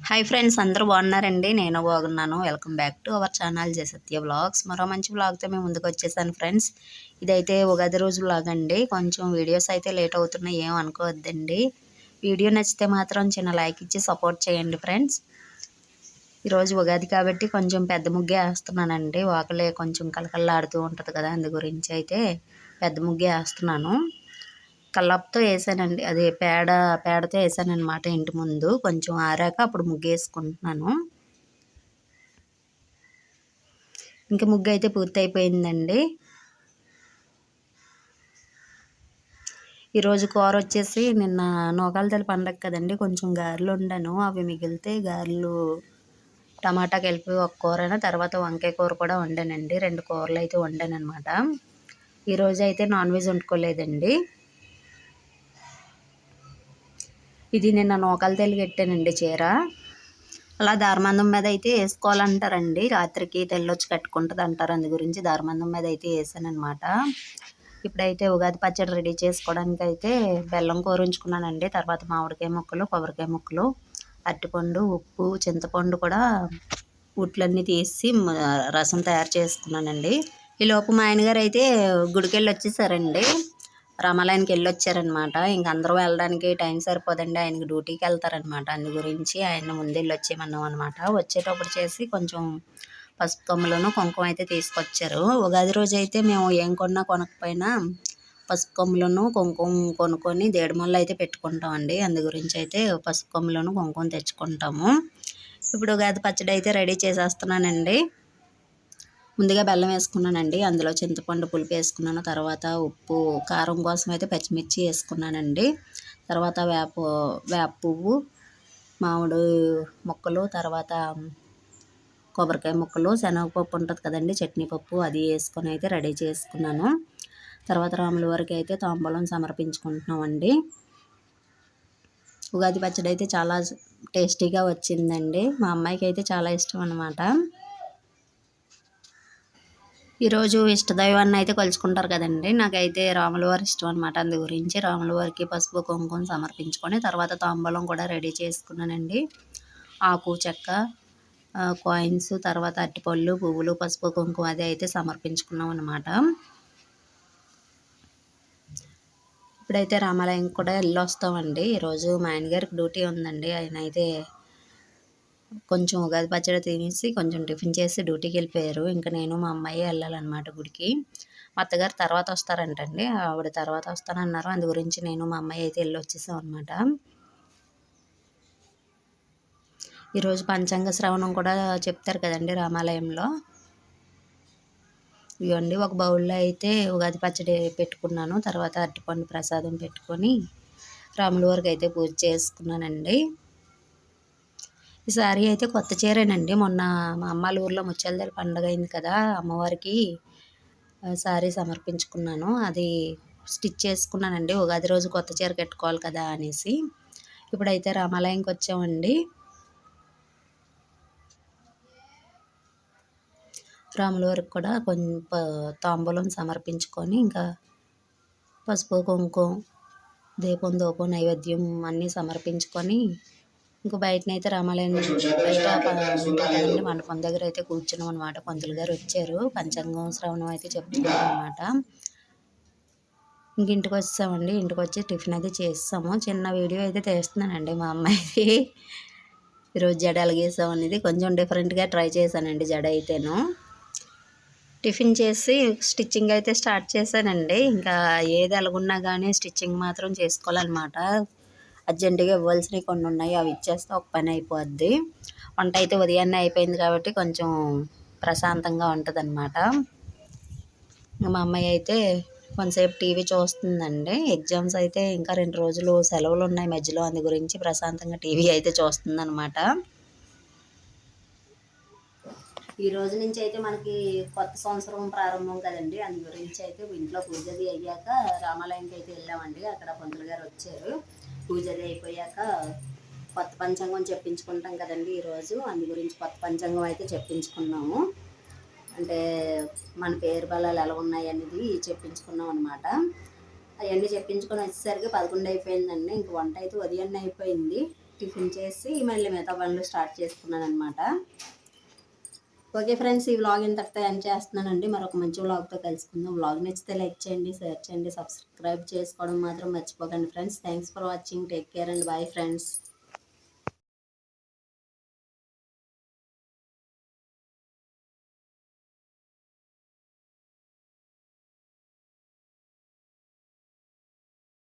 Hi friends, అందరూ బాగున్నారండి? నేను బాగున్నాను. Welcome back to our channel Jayasatya vlogs. మరో మంచి వ్లాగ్తో మేము ముందుకు వచ్చేసాను ఫ్రెండ్స్. ఇదైతే ఉగాది రోజు వ్లాగ్ అండి. కొంచెం వీడియోస్ అయితే లేట్ అవుతున్నాయి, ఏం అనుకోవద్దండి. వీడియో నచ్చితే మాత్రం చిన్న లైక్ ఇచ్చి సపోర్ట్ చేయండి ఫ్రెండ్స్. ఈరోజు ఉగాది కాబట్టి కొంచెం పెద్ద ముగ్గే వేస్తున్నానండి. వాకలే కొంచెం కలకల్లాడుతూ ఉంటుంది కదా, అందు గురించి అయితే పెద్ద ముగ్గే వేస్తున్నాను. కల్లాపుతో వేసానండి, అదే పేడతో వేసానమాట ఇంటి ముందు. కొంచెం ఆరాక అప్పుడు ముగ్గు వేసుకుంటున్నాను. ఇంకా ముగ్గు అయితే పూర్తి అయిపోయిందండి. ఈరోజు కూర వచ్చేసి నిన్న నూకాల తల్లి పండగ కదండి, కొంచెం గారెలు వండాను. అవి మిగిలితే గారెలు టమాటా కలిపి ఒక కూర, తర్వాత వంకాయ కూర కూడా వండానండి. 2 కూరలు అయితే వండాను అనమాట. ఈరోజు అయితే నాన్ వెజ్ వండుకోలేదండి. ఇది నిన్న నూకాల తల్లి కట్టానండి చీర. అలా దారమందం మీద అయితే వేసుకోవాలంటారండి. రాత్రికి తెల్లొచ్చి కట్టుకుంటుంది అంటారు, అందు గురించి దారమందం మీద అయితే వేసాను అనమాట. ఇప్పుడైతే ఉగాది పచ్చడి రెడీ చేసుకోవడానికి అయితే బెల్లం కూరించుకున్నానండి. తర్వాత మామిడికాయ ముక్కలు, కొబ్బరికాయ ముక్కలు, అరటిపండు, ఉప్పు, చింతపండు కూడా ఉట్లన్నీ తీసి రసం తయారు చేసుకున్నానండి. ఈలోపు మా ఆయనగారు అయితే గుడికెళ్ళి వచ్చేసారండి. రామాలయానికి వెళ్ళి వచ్చారనమాట. ఇంక అందరూ వెళ్ళడానికి టైం సరిపోదండి, ఆయనకి డ్యూటీకి వెళ్తారనమాట. అందు గురించి ఆయన ముందు వెళ్ళి వచ్చేయమన్నాం అనమాట. వచ్చేటప్పుడు చేసి కొంచెం పసుపు కొమ్ములను కుంకుమ అయితే తీసుకొచ్చారు. ఉగాది రోజు అయితే మేము ఏం కొనకపోయినా పసుపు కొమ్ములను కుంకుమ కొనుక్కొని దేడిమల్లు అయితే పెట్టుకుంటామండి. అందు గురించి అయితే పసుపు కొమ్ములను కుంకుమ తెచ్చుకుంటాము. ఇప్పుడు ఉగాది పచ్చడి అయితే రెడీ చేసేస్తున్నానండి. ముందుగా బెల్లం వేసుకున్నానండి, అందులో చింతపండు పులుపు వేసుకున్నాను. తర్వాత ఉప్పు, కారం కోసం అయితే పచ్చిమిర్చి వేసుకున్నానండి. తర్వాత వేప పువ్వు, మామిడి ముక్కలు, తర్వాత కొబ్బరికాయ ముక్కలు, శనగపప్పు ఉంటుంది కదండి, చట్నీ పప్పు, అది వేసుకొని అయితే రెడీ చేసుకున్నాను. తర్వాత రాముల వారికి అయితే తాంబూలం సమర్పించుకుంటున్నామండి. ఉగాది పచ్చడి అయితే చాలా టేస్టీగా వచ్చిందండి. మా అమ్మాయికి అయితే చాలా ఇష్టం అన్నమాట. ఈరోజు ఇష్టదైవాన్ని అయితే కొలుచుకుంటారు కదండి, నాకైతే రాముల వారి ఇష్టం అనమాట. అందు గురించి రాముల వారికి పసుపు కుంకుమ సమర్పించుకొని తర్వాత తాంబూలం కూడా రెడీ చేసుకున్నానండి. ఆకు, చెక్క, కాయిన్స్, తర్వాత అరటిపళ్ళు, పువ్వులు, పసుపు కుంకుమ అది అయితే సమర్పించుకున్నాం అనమాట. ఇప్పుడైతే రామాలయం కూడా వెళ్ళొస్తామండి. ఈరోజు మా ఆయనగారికి డ్యూటీ ఉందండి. ఆయన అయితే కొంచెం ఉగాది పచ్చడి తినేసి కొంచెం టిఫిన్ చేసి డ్యూటీకి వెళ్ళిపోయారు. ఇంకా నేను మా అమ్మాయి వెళ్ళాలన్నమాట గుడికి. మా అత్తగారు తర్వాత వస్తారంటండి, ఆవిడ తర్వాత వస్తానన్నారు. అందు గురించి నేను మా అమ్మాయి అయితే వెళ్ళి వచ్చేసాం అనమాట. ఈరోజు పంచాంగ శ్రవణం కూడా చెప్తారు కదండి రామాలయంలో. ఇవ్వండి, ఒక బౌల్లో అయితే ఉగాది పచ్చడి పెట్టుకున్నాను. తర్వాత అరటిపండు ప్రసాదం పెట్టుకొని రాముల వారికి అయితే పూజ చేసుకున్నానండి. ఈసారి అయితే కొత్త చీరేనండి. మొన్న మా అమ్మాళ్ళ ఊర్లో ముత్యాలదేవి పండుగ అయింది కదా, అమ్మవారికి సారీ సమర్పించుకున్నాను. అది స్టిచ్ చేసుకున్నానండి. ఉగాది రోజు కొత్త చీర కట్టుకోవాలి కదా అనేసి. ఇప్పుడైతే రామాలయంకి వచ్చామండి. రాముల వారికి కూడా కొంచెం తాంబూలం సమర్పించుకొని ఇంకా పసుపు కుంకుమ, దీపం ధూపం నైవేద్యం అన్నీ సమర్పించుకొని ఇంకా బయటనైతే రామాలయం బయట కదండి మండపం దగ్గర అయితే కూర్చున్నాం అనమాట. పంతులు గారు వచ్చారు, పంచాంగం శ్రవణం అయితే చెప్తున్నారు అనమాట. ఇంక ఇంటికి వచ్చామండి. ఇంటికి వచ్చి టిఫిన్ అయితే చేస్తాము. చిన్న వీడియో అయితే తీస్తున్నానండి మా అమ్మాయిది. ఈరోజు జడ ఎలాగేసాం అనేది కొంచెం డిఫరెంట్గా ట్రై చేశానండి జడ అయితేను. టిఫిన్ చేసి స్టిచ్చింగ్ అయితే స్టార్ట్ చేశానండి. ఇంకా ఏది ఎలాగున్నా కానీ స్టిచ్చింగ్ మాత్రం చేసుకోవాలన్నమాట. అర్జెంటుగా ఇవ్వాల్సినవి కొన్ని ఉన్నాయి, అవి ఇచ్చేస్తే ఒక పని అయిపోద్ది. వంట అయితే ఉదయాన్నే అయిపోయింది కాబట్టి కొంచెం ప్రశాంతంగా ఉంటుంది అన్నమాట. మా అమ్మాయి అయితే కొంతసేపు టీవీ చూస్తుందండి. ఎగ్జామ్స్ అయితే ఇంకా 2 రోజులు సెలవులు ఉన్నాయి మధ్యలో, అందు గురించి ప్రశాంతంగా టీవీ అయితే చూస్తుందన్నమాట. ఈ రోజు నుంచి అయితే మనకి కొత్త సంవత్సరం ప్రారంభం కదండి, అందు గురించి అయితే ఇంట్లో పూజది అయ్యాక రామాలయంకి అయితే వెళ్ళామండి. అక్కడ పంతులు గారు వచ్చారు. పూజది అయిపోయాక కొత్త పంచాంగం చెప్పించుకుంటాం కదండి ఈరోజు, అందు గురించి కొత్త పంచాంగం అయితే చెప్పించుకున్నాము. అంటే మన పేరు బలాలు ఎలా ఉన్నాయి అనేది చెప్పించుకున్నాం అనమాట. అవన్నీ చెప్పించుకొని వచ్చేసరికి 11 అయిపోయిందండి. ఇంక వంట అయితే ఉదయాన్నే అయిపోయింది. టిఫిన్ చేసి మళ్ళీ మిగతా పనులు స్టార్ట్ చేసుకున్నాను అనమాట. ఓకే ఫ్రెండ్స్, ఈ వ్లాగ్ ఇంతటితో ఎండ్ చేస్తున్నానండి. మరొక మంచి వ్లాగ్తో కలుసుకుందాం. వ్లాగ్ నచ్చితే లైక్ చేయండి, షేర్ చేయండి, సబ్స్క్రైబ్ చేసుకోవడం మాత్రం మర్చిపోకండి friends. Thanks for watching. Take care and bye friends.